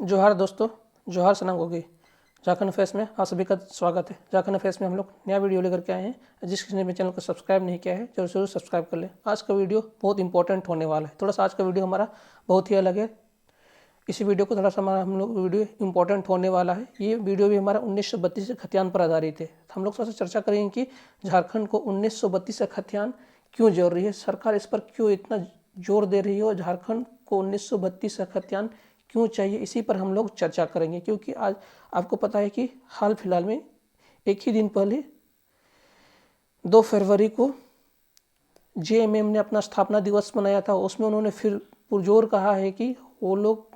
जोहार दोस्तों, जोहार सनम होगी। झारखंड फेस में आप सभी का स्वागत है। झारखंड फेस में हम लोग नया वीडियो लेकर के आए हैं। जिस किसी ने भी चैनल को सब्सक्राइब नहीं किया है जरूर सब्सक्राइब कर ले। आज का वीडियो बहुत इंपॉर्टेंट होने वाला है। थोड़ा सा आज का वीडियो हमारा बहुत ही अलग है। इसी वीडियो को थोड़ा सा हमारा हम लोग वीडियो इंपॉर्टेंट होने वाला है। ये वीडियो भी हमारा 1932 के खतियान पर आधारित है। हम लोग थोड़ा सा चर्चा करेंगे कि झारखंड को 1932 का खतियान क्यों जरूरी है, सरकार इस पर क्यों इतना जोर दे रही है और झारखंड को 1932 का खतियान क्यों चाहिए, इसी पर हम लोग चर्चा करेंगे। क्योंकि आज आपको पता है कि हाल फिलहाल में एक ही दिन पहले 2 फरवरी को जेएमएम ने अपना स्थापना दिवस मनाया था। उसमें उन्होंने फिर पुरजोर कहा है कि वो लोग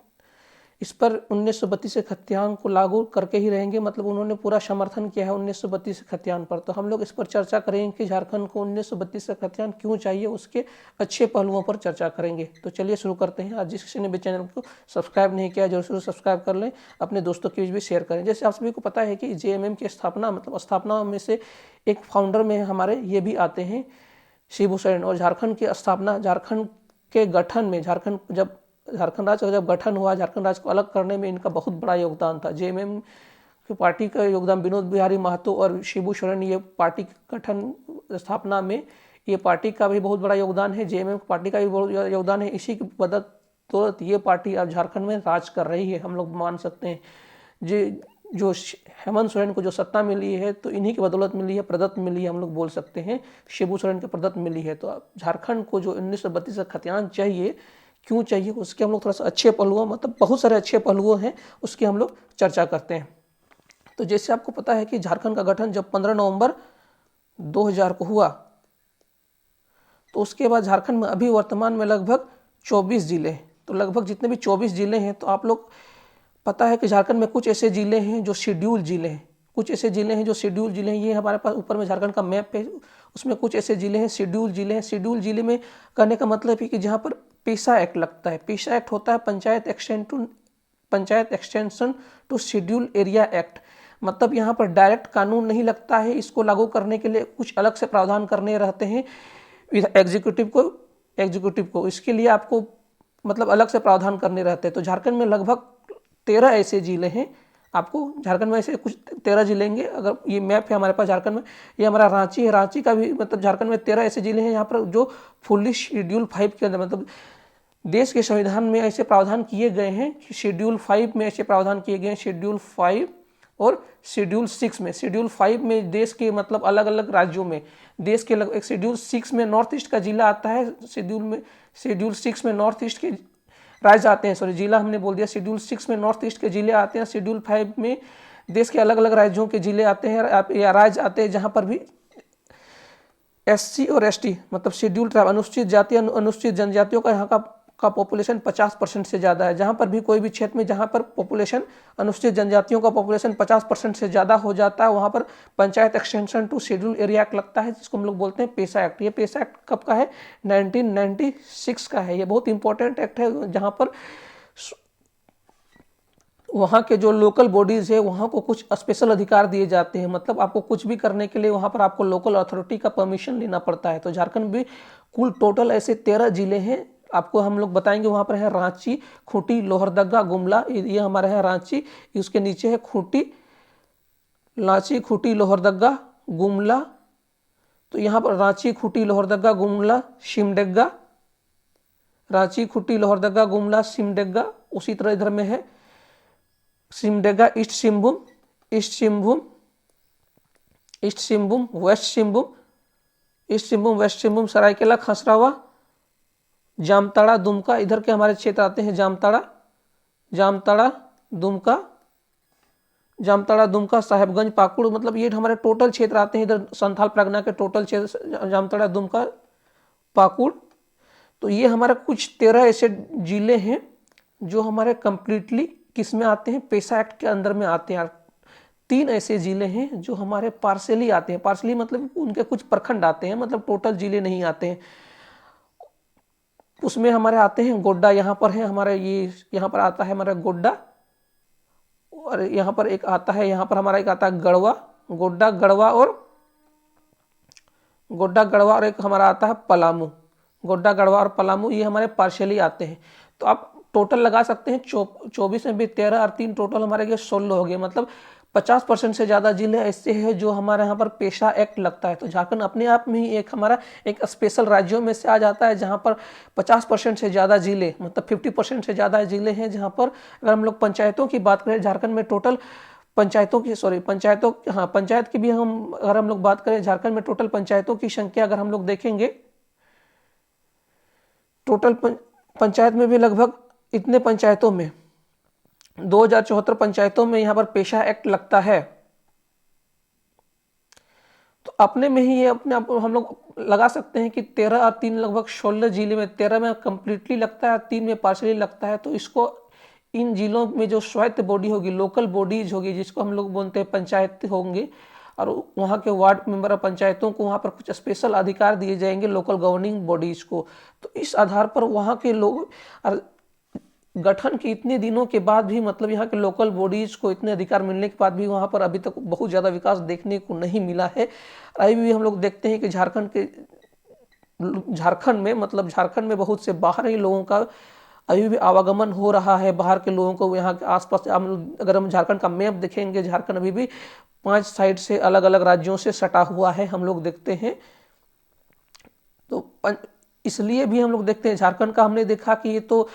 इस पर 1932 के खतियान को लागू करके ही रहेंगे। मतलब उन्होंने पूरा समर्थन किया है 1932 के खतियान पर। तो हम लोग इस पर चर्चा करेंगे कि झारखंड को 1932 का खतियान क्यों चाहिए, उसके अच्छे पहलुओं पर चर्चा करेंगे। तो चलिए शुरू करते हैं। आज जिस किसी ने भी चैनल को सब्सक्राइब नहीं किया जरूर सब्सक्राइब कर लें, अपने दोस्तों के बीच भी शेयर करें। जैसे आप सभी को पता है कि जेएमएम की स्थापना मतलब स्थापना में से एक फाउंडर में हमारे ये भी आते हैं शिबू सोरेन। और झारखंड की स्थापना, झारखंड के गठन में, झारखंड राज्य का जब गठन हुआ, झारखंड राज्य को अलग करने में इनका बहुत बड़ा योगदान था। जेएमएम की पार्टी का योगदान विनोद बिहारी महतो और शिबू सोरेन, ये पार्टी गठन स्थापना में ये पार्टी का भी बहुत बड़ा योगदान है। जेएमएम पार्टी का भी बहुत योगदान है। इसी की बदौलत ये पार्टी अब झारखंड में राज कर रही है, हम लोग मान सकते हैं। जो हेमंत सोरेन को जो सत्ता मिली है तो इन्हीं की बदौलत मिली है, प्रदत्त मिली है, हम लोग बोल सकते हैं शिबू सोरेन के प्रदत्त मिली है। तो झारखंड को जो 1932 का खतियान चाहिए, क्यों चाहिए, उसके हम लोग थोड़ा सा अच्छे पहलुओं, मतलब बहुत सारे अच्छे पहलुओं हैं, उसकी हम लोग चर्चा करते हैं। तो जैसे आपको पता है कि झारखंड का गठन जब 15 नवंबर 2000 को हुआ, तो उसके बाद झारखंड में अभी वर्तमान में लगभग 24 जिले हैं। तो लगभग जितने भी 24 जिले हैं, तो आप लोग पता है कि झारखंड में कुछ ऐसे जिले हैं जो शेड्यूल जिले हैं, कुछ ऐसे जिले हैं जो शेड्यूल जिले हैं। ये हमारे पास ऊपर में झारखंड का मैप है, उसमें कुछ ऐसे जिले हैं शेड्यूल जिले हैं। शेड्यूल जिले में कहने का मतलब है कि जहाँ पर पेशा एक्ट लगता है। पेशा एक्ट होता है panchayat extension to schedule area act. मतलब यहाँ पर डायरेक्ट कानून नहीं लगता है, इसको लागू करने के लिए कुछ अलग से प्रावधान करने रहते हैं एग्जीक्यूटिव को। इसके लिए आपको मतलब अलग से प्रावधान करने रहते हैं। तो झारखंड में लगभग 13 ऐसे जिले हैं। आपको झारखंड में ऐसे कुछ 13 जिले हैं। अगर ये मैप है हमारे पास झारखंड में, ये हमारा रांची है, रांची का भी मतलब झारखंड में 13 ऐसे जिले हैं यहाँ पर जो फुल्ली शेड्यूल 5 के अंदर, मतलब देश के संविधान में ऐसे प्रावधान किए गए हैं। शेड्यूल 5 में ऐसे प्रावधान किए गए हैं, शेड्यूल 5 और शेड्यूल 6 में। शेड्यूल 5 में देश के मतलब अलग अलग राज्यों में, देश के एक शेड्यूल 6 में नॉर्थ ईस्ट का जिला आता है। शेड्यूल 6 में नॉर्थ ईस्ट के राज्य आते हैं, सॉरी जिला हमने बोल दिया। शेड्यूल 6 में नॉर्थ ईस्ट के जिले आते हैं। शेड्यूल 5 में देश के अलग अलग राज्यों के जिले आते हैं या राज्य आते हैं, जहाँ पर भी एससी और एसटी मतलब शेड्यूल ट्राइब, अनुसूचित जाति अनुसूचित जनजातियों का यहाँ का पॉपुलेशन 50% से ज़्यादा है। जहाँ पर भी कोई भी क्षेत्र में जहाँ पर पॉपुलेशन अनुसूचित जनजातियों का पॉपुलेशन 50% से ज़्यादा हो जाता है, वहाँ पर panchayat extension to schedule area act लगता है, जिसको हम लोग बोलते हैं पेशा एक्ट। ये पेशा एक्ट कब का है? 1996 का है। ये बहुत इंपॉर्टेंट एक्ट है, जहाँ पर वहाँ के जो लोकल बॉडीज़ है वहाँ को कुछ स्पेशल अधिकार दिए जाते हैं। मतलब आपको कुछ भी करने के लिए वहाँ पर आपको लोकल अथॉरिटी का परमिशन लेना पड़ता है। तो झारखंड में कुल टोटल ऐसे 13 जिले हैं, आपको हम लोग बताएंगे। वहाँ पर है रांची, खूंटी, लोहरदगा, गुमला, ये हमारा है रांची। उसके नीचे है खूंटी, रांची, खूंटी, लोहरदगा, गुमला। तो यहाँ पर रांची, खूंटी, लोहरदगा, गुमला, सिमडेगा, रांची, खूंटी, लोहरदगा, गुमला, सिमडेगा। उसी तरह इधर में है Simdega, East Singhbhum, East Singhbhum, East Singhbhum, West Singhbhum, East Singhbhum, West Singhbhum, Saraikela, Kharsawan, Jamtara, Dumka. इधर के हमारे क्षेत्र आते हैं जामताड़ा, दुमका, साहेबगंज, पाकुड़। मतलब ये हमारे टोटल क्षेत्र आते हैं। इधर संथाल परगना के टोटल क्षेत्र जामताड़ा, दुमका, पाकुड़। तो ये हमारा कुछ 13 ऐसे जिले हैं जो हमारे कंप्लीटली किस में आते हैं? पेशा एक्ट के अंदर में आते हैं। 3 ऐसे जिले हैं जो हमारे पार्सली आते हैं। पार्सली मतलब उनके कुछ प्रखंड आते हैं, मतलब टोटल जिले नहीं आते हैं। उसमें हमारे आते हैं गोड्डा, यहाँ पर है हमारे, ये यहाँ पर आता है हमारा गोड्डा। और यहाँ पर एक आता है, यहाँ पर हमारा एक आता है गढ़वा, गोड्डा, गढ़वा और एक हमारा आता है पलामू। गोड्डा, गढ़वा और पलामू, ये हमारे पार्शियली आते हैं। तो आप टोटल लगा सकते हैं 24 में भी 13 और 3 टोटल हमारे गए 16 हो गए। मतलब 50% से ज़्यादा जिले ऐसे हैं जो हमारे यहाँ पर पेशा एक्ट लगता है। तो झारखंड अपने आप में ही एक हमारा एक स्पेशल राज्यों में से आ जाता है जहाँ पर 50% से ज़्यादा जिले, मतलब 50% से ज़्यादा जिले हैं जहाँ पर अगर हम लोग पंचायतों की बात करें, झारखंड में टोटल पंचायत की भी अगर हम लोग बात करें, झारखंड में टोटल पंचायतों की संख्या अगर हम लोग देखेंगे, टोटल पंचायत में भी लगभग इतने पंचायतों में 2074 पंचायतों में यहाँ पर पेशा एक्ट लगता है। तो अपने में ही ये अपने आप हम लोग लगा सकते हैं कि 13 और 3 लगभग 16 जिले में, 13 में कम्प्लीटली लगता है, 3 में पार्शली लगता है। तो इसको इन जिलों में जो स्वायत्त बॉडी होगी, लोकल बॉडीज होगी, जिसको हम लोग बोलते हैं पंचायत होंगे, और वहाँ के वार्ड मेंबर और पंचायतों को वहाँ पर कुछ स्पेशल अधिकार दिए जाएंगे लोकल गवर्निंग बॉडीज को। तो इस आधार पर वहाँ के लोग गठन के इतने दिनों के बाद भी, मतलब यहाँ के लोकल बॉडीज को इतने अधिकार मिलने के बाद भी वहाँ पर अभी तक बहुत ज़्यादा विकास देखने को नहीं मिला है। अभी भी हम लोग देखते हैं कि झारखंड में, मतलब झारखंड में बहुत से बाहरी लोगों का अभी भी आवागमन हो रहा है। बाहर के लोगों को यहाँ के आसपास, अगर हम झारखंड का मैप देखेंगे, झारखंड अभी भी 5 साइड से अलग अलग राज्यों से सटा हुआ है, हम लोग देखते हैं। तो इसलिए भी हम लोग देखते हैं झारखंड का, हमने देखा कि ये तो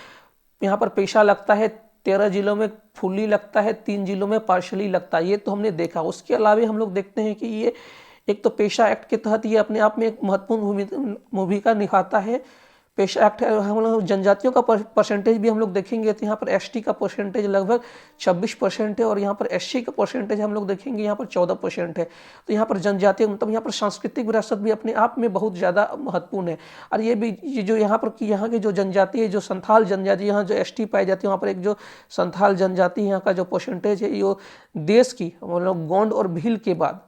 यहाँ पर पेशा लगता है, 13 जिलों में फुल्ली लगता है, 3 जिलों में पार्शली लगता है, ये तो हमने देखा। उसके अलावा हम लोग देखते हैं कि ये एक तो पेशा एक्ट के तहत ये अपने आप में एक महत्वपूर्ण भूमिका निभाता है। पेशा एक्ट हम लोग जनजातियों का परसेंटेज भी हम लोग देखेंगे तो यहाँ पर एसटी का परसेंटेज लगभग 26% है, और यहाँ पर एससी का परसेंटेज हम लोग देखेंगे यहाँ पर 14% है। तो यहाँ पर जनजातीय, मतलब यहाँ पर सांस्कृतिक विरासत भी अपने आप में बहुत ज़्यादा महत्वपूर्ण है। और ये भी जो यहाँ पर की यहाँ की जो जनजाति है, जो संथाल जनजाति, यहाँ जो एसटी पाई जाती है, वहाँ पर एक जो संथाल जनजाति यहाँ का जो परसेंटेज है, ये देश की, मतलब गोंड और भील के बाद,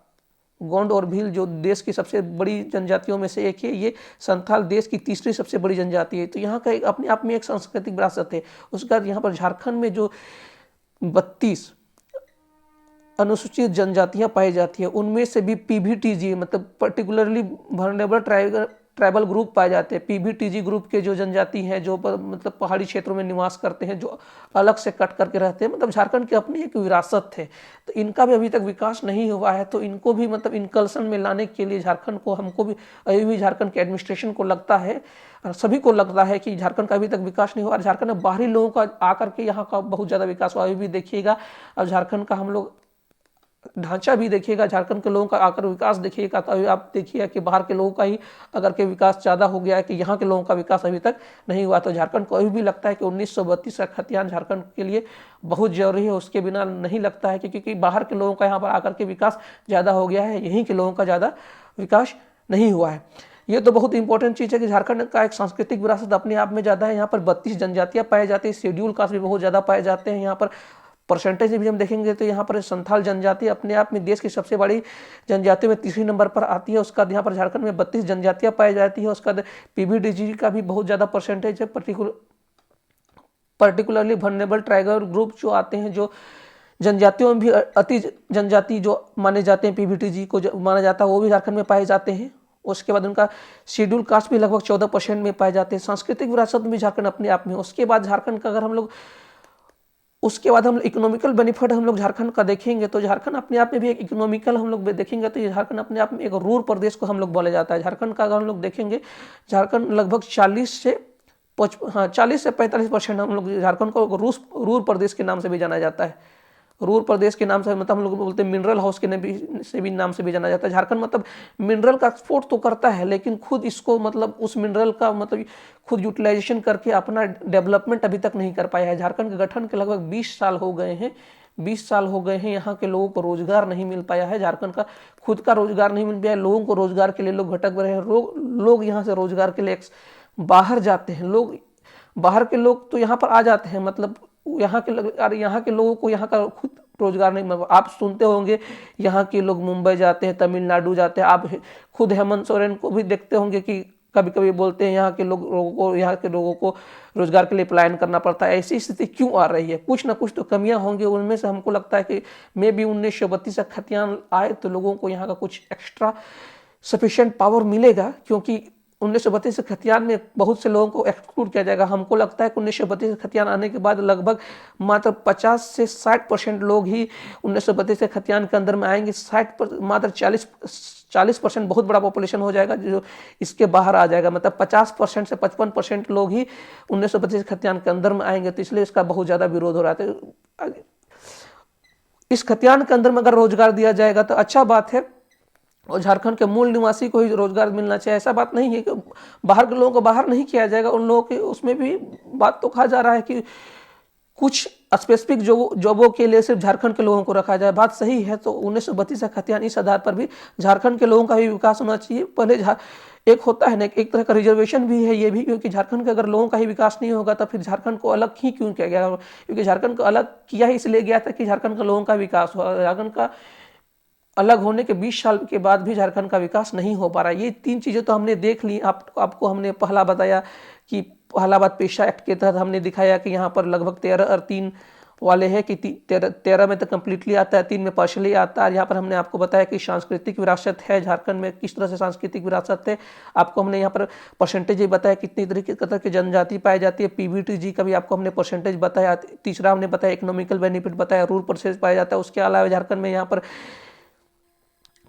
गोंड और भील जो देश की सबसे बड़ी जनजातियों में से एक है, ये संथाल देश की तीसरी सबसे बड़ी जनजाति है। तो यहाँ का एक अपने आप में एक सांस्कृतिक विरासत है। उसके बाद यहाँ पर झारखंड में जो 32 अनुसूचित जनजातियां पाई जाती है, उनमें से भी पीवीटीजी, मतलब पर्टिकुलरली वल्नरेबल ट्राइबल ग्रुप पाए जाते हैं। पीवीटीजी ग्रुप के जो जनजाति हैं, जो मतलब पहाड़ी क्षेत्रों में निवास करते हैं, जो अलग से कट करके रहते हैं, मतलब झारखंड की अपनी एक विरासत है। तो इनका भी अभी तक विकास नहीं हुआ है। तो इनको भी मतलब इनकल्सन में लाने के लिए झारखंड को, हमको भी, अभी भी झारखंड के एडमिनिस्ट्रेशन को लगता है, सभी को लगता है कि झारखंड का अभी तक विकास नहीं हुआ। झारखंड में बाहरी लोगों का आकर के यहाँ का बहुत ज़्यादा विकास हुआ। अभी भी देखिएगा, अब झारखंड का हम लोग ढांचा भी देखिएगा, झारखंड के लोगों का आकर विकास देखिएगा, तो अभी आप देखिए कि बाहर के लोगों का ही अगर के विकास ज़्यादा हो गया है कि यहाँ के लोगों का विकास अभी तक नहीं हुआ। तो झारखंड को अभी भी लगता है कि 1932 का खतियान झारखंड के लिए बहुत जरूरी है, उसके बिना नहीं लगता है, क्योंकि बाहर के लोगों का यहाँ पर आकर के विकास ज़्यादा हो गया है, यहीं के लोगों का ज़्यादा विकास नहीं हुआ है। ये तो बहुत इंपॉर्टेंट चीज़ है कि झारखंड का एक सांस्कृतिक विरासत अपने आप में ज़्यादा है। यहाँ पर 32 जनजातियाँ पाई जाती है, शेड्यूल कास्ट भी बहुत ज़्यादा पाए जाते हैं। यहाँ पर परसेंटेज भी हम देखेंगे तो यहाँ पर संथाल जनजाति अपने आप में देश की सबसे बड़ी जनजातियों में तीसरी नंबर पर आती है। उसका यहाँ पर झारखंड में 32 जनजातियाँ पाई जाती है। उसका पीवीटीजी का भी बहुत ज़्यादा परसेंटेज है। पर्टिकुलरली वल्नरेबल ट्राइबल ग्रुप जो आते हैं, जो जनजातियों में भी अति जनजाति जो माने जाते हैं, पीवीटीजी को जो माना जाता है, वो भी झारखंड में पाए जाते हैं। उसके बाद उनका शेड्यूल कास्ट भी लगभग 14% में पाए जाते हैं। सांस्कृतिक विरासत भी झारखंड अपने आप में। उसके बाद झारखंड का अगर हम लोग इकोनॉमिकल बेनिफिट हम लोग झारखंड का देखेंगे तो झारखंड अपने आप में भी एक इकोनॉमिकल हम लोग देखेंगे तो झारखंड अपने आप में एक रूरल प्रदेश को हम लोग बोला जाता है। झारखंड का अगर हम लोग देखेंगे, झारखंड लगभग 40 से 45% हम लोग झारखंड को रूरल प्रदेश के नाम से भी जाना जाता है। रूरल प्रदेश के नाम से, मतलब हम लोग बोलते हैं मिनरल हाउस के नाम से भी जाना जाता है। झारखंड मतलब मिनरल का एक्सपोर्ट तो करता है, लेकिन खुद इसको, मतलब उस मिनरल का मतलब खुद यूटिलाइजेशन करके अपना डेवलपमेंट अभी तक नहीं कर पाया है। झारखंड के गठन के लगभग 20 साल हो गए हैं। 20 साल हो गए हैं, यहाँ के लोगों को रोजगार नहीं मिल पाया है। झारखंड का खुद का रोजगार नहीं मिल पाया है। लोगों को रोजगार के लिए लोग भटक रहे हैं। लोग यहाँ से रोजगार के लिए बाहर जाते हैं। लोग बाहर के लोग तो यहाँ पर आ जाते हैं, मतलब यहाँ के लोगों को यहाँ का खुद रोजगार नहीं मिल। आप सुनते होंगे यहाँ के लोग मुंबई जाते हैं, तमिलनाडु जाते हैं। आप खुद हेमंत सोरेन को भी देखते होंगे कि कभी कभी बोलते हैं यहाँ के लोगों को रोजगार के लिए पलायन करना पड़ता है। ऐसी स्थिति क्यों आ रही है? कुछ ना कुछ तो कमियां होंगी। उनमें से हमको लगता है कि मे भी 1932 का खतियान आए तो लोगों को यहाँ का कुछ एक्स्ट्रा सफिशिएंट पावर मिलेगा, क्योंकि 1932 के खतियान में बहुत से लोगों को एक्सक्लूड किया जाएगा। हमको लगता है कि 1932 के खतियान आने के बाद लगभग मात्र 50 से 60% लोग ही 1932 के खतियान के अंदर में आएंगे। 60 मात्र 40% बहुत बड़ा पॉपुलेशन हो जाएगा जो इसके बाहर आ जाएगा। मतलब 50% से 55% लोग ही 1932 के खतियान के अंदर में आएंगे। तो इसलिए इसका बहुत ज़्यादा विरोध हो रहा है। इस खतियान के अंदर में अगर रोजगार दिया जाएगा तो अच्छा बात है, और झारखंड के मूल निवासी को ही रोजगार मिलना चाहिए। ऐसा बात नहीं है कि बाहर के लोगों को बाहर नहीं किया जाएगा। उन लोगों के उसमें भी बात तो कहा जा रहा है कि कुछ स्पेसिफिक जॉबों के लिए सिर्फ झारखंड के लोगों को रखा जाए। बात सही है। तो 1932 का खतियान इस आधार पर भी झारखंड के लोगों का भी विकास होना चाहिए। पहले एक होता है ना, एक तरह का रिजर्वेशन भी है ये भी, क्योंकि झारखंड के अगर लोगों का ही विकास नहीं होगा तो फिर झारखंड को अलग ही क्यों किया गया? क्योंकि झारखंड को अलग किया ही इसलिए गया था कि झारखंड के लोगों का विकास हुआ। झारखंड का अलग होने के 20 साल के बाद भी झारखंड का विकास नहीं हो पा रहा। ये 3 चीज़ें तो हमने देख ली। आपको हमने पहला बताया कि इलाहाबाद पेशा एक्ट के तहत हमने दिखाया कि यहाँ पर लगभग 13 और 3 वाले हैं कि 13 में तो कम्प्लीटली आता है, 3 में पार्शली आता है। यहाँ पर हमने आपको बताया कि सांस्कृतिक विरासत है झारखंड में, किस तरह से सांस्कृतिक विरासत है। आपको हमने यहाँ पर परसेंटेज ही बताया कितनी तरह की जनजाति पाई जाती है। पीबीटीजी का भी आपको हमने परसेंटेज बताया। तीसरा हमने बताया इकोनॉमिकल बेनिफिट बताया, रूरल परसेंटेज पाया जाता है। उसके अलावा झारखंड में यहाँ पर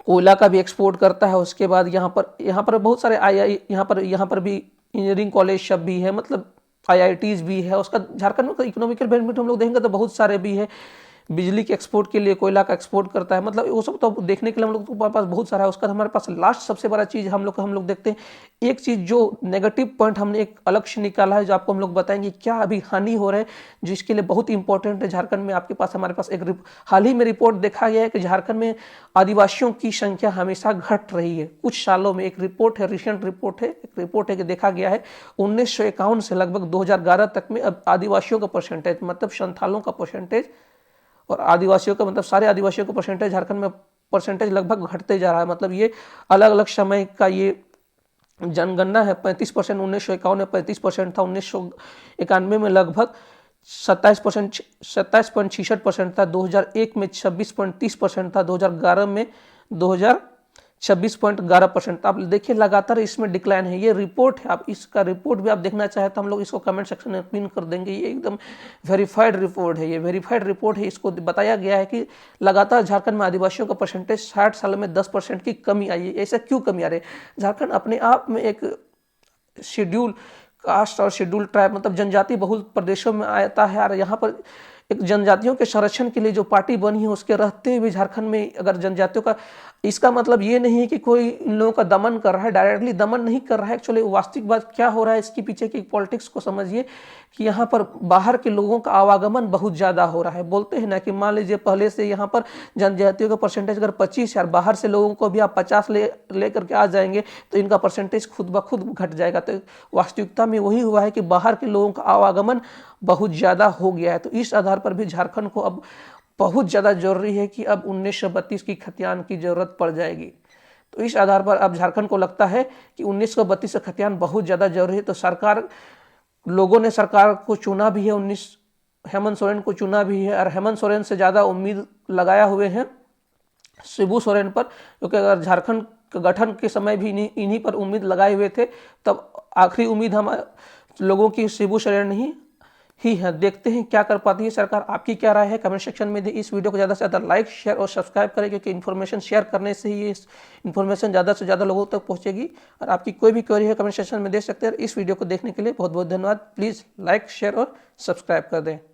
कोयला का भी एक्सपोर्ट करता है। उसके बाद यहाँ पर बहुत सारे यहाँ पर भी इंजीनियरिंग कॉलेज सब भी है, मतलब IITs भी है। उसका झारखंड में इकोनॉमिकल बेनिफिट हम लोग देखेंगे तो बहुत सारे भी है। बिजली के एक्सपोर्ट के लिए कोयला का एक्सपोर्ट करता है, मतलब वो सब तो देखने के लिए हम लोग के पास बहुत सारा है। उसका हमारे पास लास्ट सबसे बड़ा चीज़ हम लोग देखते हैं। एक चीज़ जो नेगेटिव पॉइंट हमने एक अलग से निकाला है, जो आपको हम लोग बताएंगे क्या अभी हानि हो रहा है, जिसके लिए बहुत इंपॉर्टेंट है। झारखंड में आपके पास हमारे पास एक हाल ही में रिपोर्ट देखा गया है कि झारखंड में आदिवासियों की संख्या हमेशा घट रही है कुछ सालों में। एक रिपोर्ट है, रिसेंट रिपोर्ट है कि देखा गया है 1951 से लगभग 2011 तक में अब आदिवासियों का परसेंटेज, मतलब संथालों का परसेंटेज और आदिवासियों का, मतलब सारे आदिवासियों का परसेंटेज झारखंड में परसेंटेज लगभग घटते जा रहा है। मतलब ये अलग अलग समय का ये जनगणना है। 35% 1951 में 35% था, 1991 में लगभग 27.66% था, 2001 में 26.30% था, 2011 में 26.11%। आप देखिए लगातार इसमें डिक्लाइन है। ये रिपोर्ट है, आप इसका रिपोर्ट भी आप देखना चाहे तो हम लोग इसको कमेंट सेक्शन में पिन कर देंगे। ये एकदम वेरीफाइड रिपोर्ट है, ये वेरीफाइड रिपोर्ट है। इसको बताया गया है कि लगातार झारखंड में आदिवासियों का परसेंटेज 60 सालों में 10% की कमी आई है। ऐसा क्यों कमी आ रही है? झारखंड अपने आप में एक शेड्यूल कास्ट और शेड्यूल ट्राइब, मतलब जनजाति बहुल प्रदेशों में आता है। और यहाँ पर एक जनजातियों के संरक्षण के लिए जो पार्टी बनी है उसके रहते हुए झारखंड में अगर जनजातियों का, इसका मतलब ये नहीं है कि कोई इन लोगों का दमन कर रहा है, डायरेक्टली दमन नहीं कर रहा है। एक्चुअली वास्तविक बात क्या हो रहा है इसके पीछे की पॉलिटिक्स को समझिए कि यहाँ पर बाहर के लोगों का आवागमन बहुत ज़्यादा हो रहा है। बोलते हैं ना कि मान लीजिए पहले से यहाँ पर जनजातियों का परसेंटेज अगर 25 है, बाहर से लोगों को भी आप 50 ले करके आ जाएंगे तो इनका परसेंटेज खुद ब खुद घट जाएगा। तो वास्तविकता में वही हुआ है कि बाहर के लोगों का आवागमन बहुत ज़्यादा हो गया है। तो इस आधार पर भी झारखंड को अब बहुत ज़्यादा जरूरी है कि अब 1932 की खतियान की ज़रूरत पड़ जाएगी। तो इस आधार पर अब झारखंड को लगता है कि 1932 का खतियान बहुत ज़्यादा जरूरी है। तो लोगों ने सरकार को चुना भी है, हेमंत सोरेन को चुना भी है, और हेमंत सोरेन से ज़्यादा उम्मीद लगाया हुए हैं शिबू सोरेन पर, क्योंकि अगर झारखंड के गठन के समय भी इन्हीं पर उम्मीद लगाए हुए थे, तब आखिरी उम्मीद हम लोगों की शिबू सोरेन ही है। देखते हैं क्या कर पाती है सरकार। आपकी क्या राय है कमेंट सेक्शन में दी। इस वीडियो को ज़्यादा से ज़्यादा लाइक, शेयर और सब्सक्राइब करें, क्योंकि इन्फॉर्मेशन शेयर करने से ही ये इन्फॉर्मेशन ज़्यादा से ज़्यादा लोगों तक पहुंचेगी। और आपकी कोई भी क्वेरी है कमेंट सेक्शन में दे सकते हैं। इस वीडियो को देखने के लिए बहुत बहुत धन्यवाद। प्लीज़ लाइक, शेयर और सब्सक्राइब कर दें।